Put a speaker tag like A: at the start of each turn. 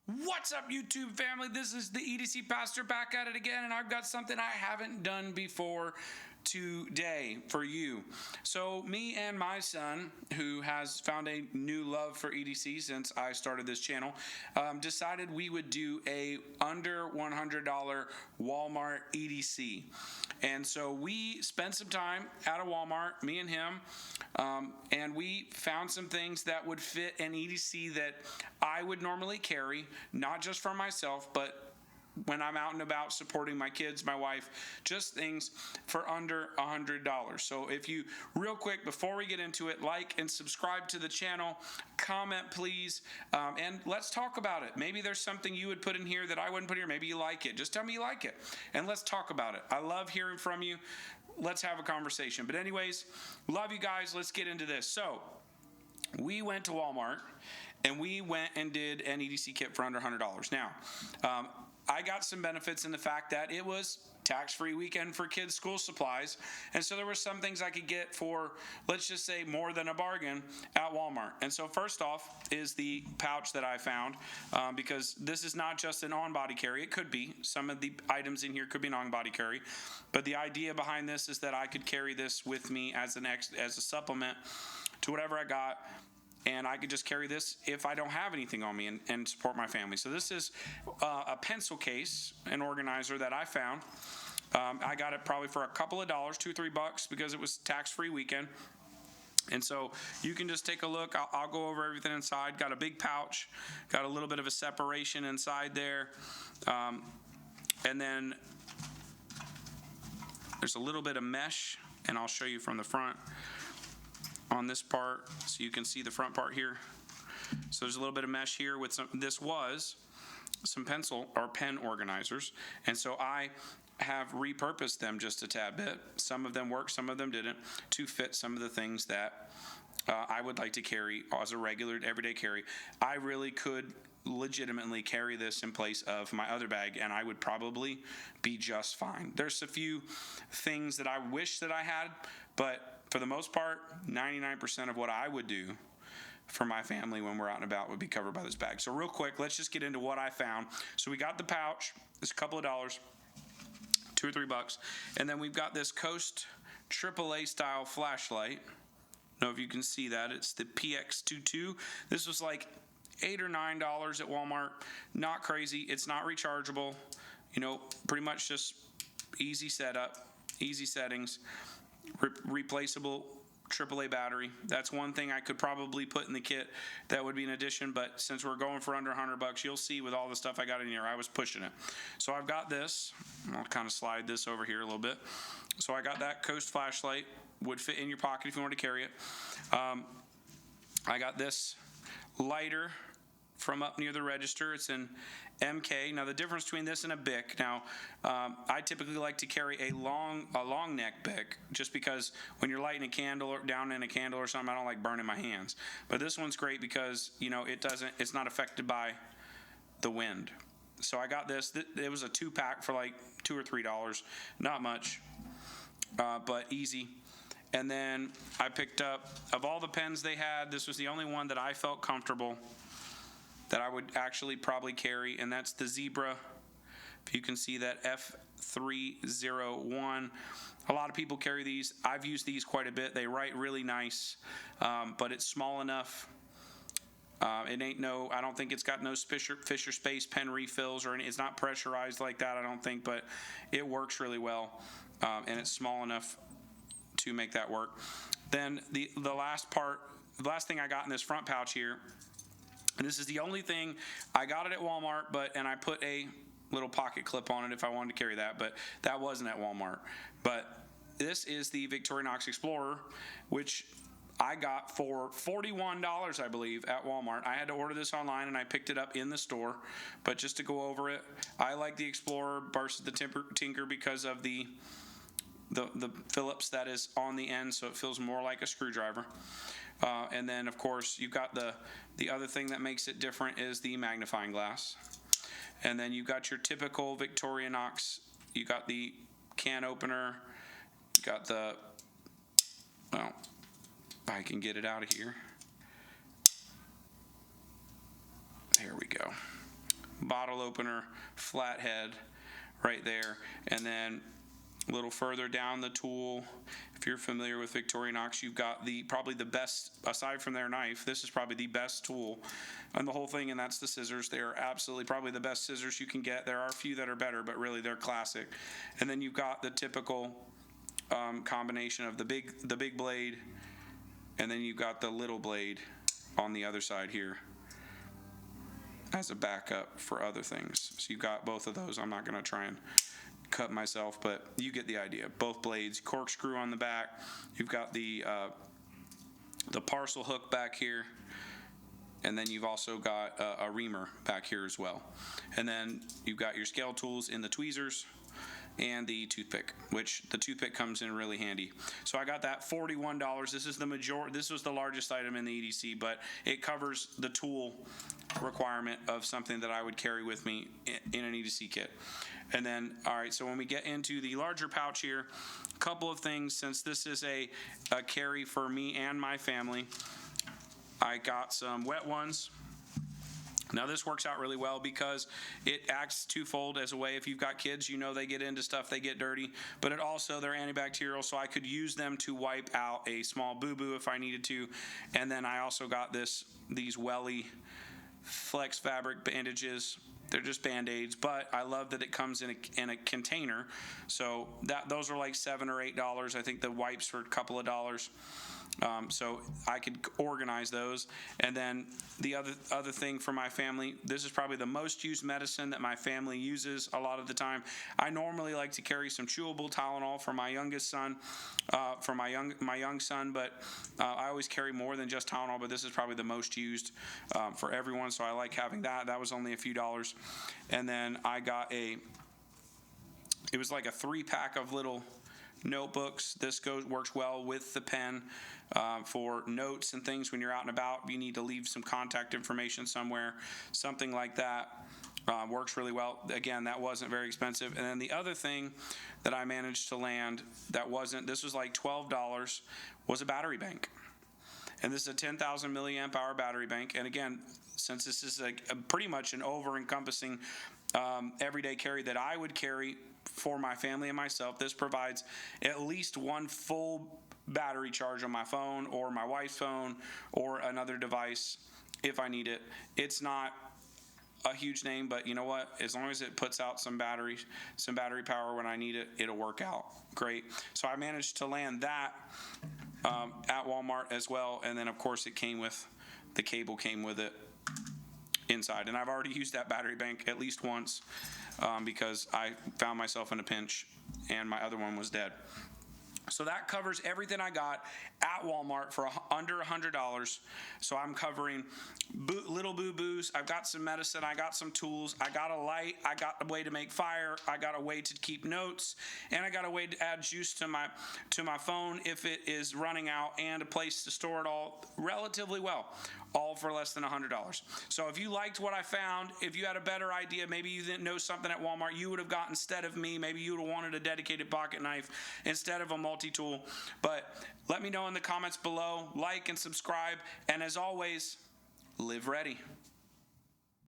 A: What's up, YouTube family? This is the EDC Pastor back at it again, and I've got something I haven't done before today for you. So me and my son, who has found a new love for EDC since I started this channel, decided we would do a under $100 Walmart EDC. And so we spent some time at a Walmart, me and him, and we found some things that would fit an EDC that I would normally carry, not just for myself, but when I'm out and about supporting my kids, my wife, just things for under $100. So if you, real quick, before we get into it, like and subscribe to the channel, comment please, and let's talk about it. Maybe there's something you would put in here that I wouldn't put here. Maybe you like it. Just tell me you like it, and let's talk about it. I love hearing from you. Let's have a conversation. But anyways, love you guys. Let's get into this. So we went to Walmart, and we went and did an EDC kit for under $100. Now, I got some benefits in the fact that it was tax-free weekend for kids' school supplies, and so there were some things I could get for, let's just say, more than a bargain at Walmart. And so first off is the pouch that I found, because this is not just an on-body carry. It could be. Some of the items in here could be an on-body carry, but the idea behind this is that I could carry this with me as a supplement to whatever I got, and I could just carry this if I don't have anything on me and support my family. So this is a pencil case, an organizer that I found. I got it probably for a couple of dollars, $2 or $3, because it was tax-free weekend. And so you can just take a look. I'll go over everything inside. Got a big pouch, got a little bit of a separation inside there. And then there's a little bit of mesh, and I'll show you from the front on this part, so you can see the front part here. So there's a little bit of mesh here with some pencil or pen organizers, and so I have repurposed them just a tad bit. Some of them work, some of them didn't, to fit some of the things that I would like to carry as a regular everyday carry. I really could legitimately carry this in place of my other bag, and I would probably be just fine. There's a few things that I wish that I had, but for the most part, 99% of what I would do for my family when we're out and about would be covered by this bag. So real quick, let's just get into what I found. So we got the pouch. It's a couple of dollars, $2 or $3, and then we've got this Coast AAA style flashlight. I don't know if you can see that. It's the PX22. This was like $8 or $9 at Walmart. Not crazy. It's not rechargeable. Pretty much just easy setup, easy settings. Replaceable AAA battery. That's one thing I could probably put in the kit that would be an addition, but since we're going for under $100, you'll see with all the stuff I got in here, I was pushing it. So I've got this. I'll kind of slide this over here a little bit. So I got that Coast flashlight. Would fit in your pocket if you want to carry it. I got this lighter from up near the register. It's an MK. Now the difference between this and a Bic. Now I typically like to carry a long neck Bic, just because when you're lighting a candle or down in a candle or something, I don't like burning my hands. But this one's great because it's not affected by the wind. So I got this. It was a 2-pack for like $2 or $3, not much, but easy. And then I picked up, of all the pens they had, this was the only one that I felt comfortable that I would actually probably carry, and that's the Zebra. If you can see that, F301. A lot of people carry these. I've used these quite a bit. They write really nice, but it's small enough. I don't think it's got no Fisher Space pen refills or it's not pressurized like that, I don't think, but it works really well, and it's small enough to make that work. Then the last thing I got in this front pouch here, and this is the only thing, I got it at Walmart, and I put a little pocket clip on it if I wanted to carry that, but that wasn't at Walmart. But this is the Victorinox Explorer, which I got for $41, I believe, at Walmart. I had to order this online, and I picked it up in the store. But just to go over it, I like the Explorer versus the Tinker because of the Phillips that is on the end, so it feels more like a screwdriver. And then, of course, you've got the other thing that makes it different is the magnifying glass. And then you've got your typical Victorinox. You got the can opener. You got if I can get it out of here. There we go. bottle opener flathead right there. And then a little further down the tool, if you're familiar with Victorinox, you've got probably the best, aside from their knife, this is probably the best tool on the whole thing, and that's the scissors. They are absolutely probably the best scissors you can get. There are a few that are better, but really they're classic. And then you've got the typical combination of the big blade, and then you've got the little blade on the other side here as a backup for other things. So you've got both of those. I'm not going to try and cut myself, but you get the idea. Both blades, corkscrew on the back. You've got the parcel hook back here, and then you've also got a reamer back here as well. And then you've got your scale tools in the tweezers and the toothpick, which the toothpick comes in really handy. So I got that $41. This is this was the largest item in the EDC, but it covers the tool requirement of something that I would carry with me in an EDC kit. And then, all right, so when we get into the larger pouch here, a couple of things. Since this is a carry for me and my family, I got some wet ones. Now this works out really well because it acts twofold as a way. If you've got kids, you know they get into stuff, they get dirty, but it also, they're antibacterial, so I could use them to wipe out a small boo-boo if I needed to. And then I also got these Welly Flex fabric bandages. They're just Band-Aids, but I love that it comes in a container. So those are like $7 or $8. I think the wipes were a couple of dollars. So I could organize those. And then the other thing for my family, this is probably the most used medicine that my family uses a lot of the time. I normally like to carry some chewable Tylenol for my youngest son, for my young son, but I always carry more than just Tylenol, but this is probably the most used for everyone, so I like having that. That was only a few dollars. And then I got it was like a 3-pack of little notebooks. This works well with the pen for notes and things when you're out and about. You need to leave some contact information somewhere, something like that. Works really well. Again, that wasn't very expensive. And then the other thing that I managed to land this was like $12, was a battery bank. And this is a 10,000 milliamp hour battery bank. And again, since this is pretty much an over-encompassing everyday carry that I would carry for my family and myself, this provides at least one full battery charge on my phone or my wife's phone or another device if I need it. It's not a huge name, but you know what? As long as it puts out some battery power when I need it, it'll work out great. So I managed to land that at Walmart as well, and then of course the cable came with it inside, and I've already used that battery bank at least once because I found myself in a pinch and my other one was dead. So that covers everything I got at Walmart for under $100. So I'm covering little boo-boos. I've got some medicine. I got some tools. I got a light. I got a way to make fire. I got a way to keep notes. And I got a way to add juice to my phone if it is running out, and a place to store it all relatively well, all for less than $100. So if you liked what I found, if you had a better idea, maybe you didn't know something at Walmart you would have got instead of me, maybe you would have wanted a dedicated pocket knife instead of a multi-tool. But let me know in the comments below. Like and subscribe. And as always, live ready.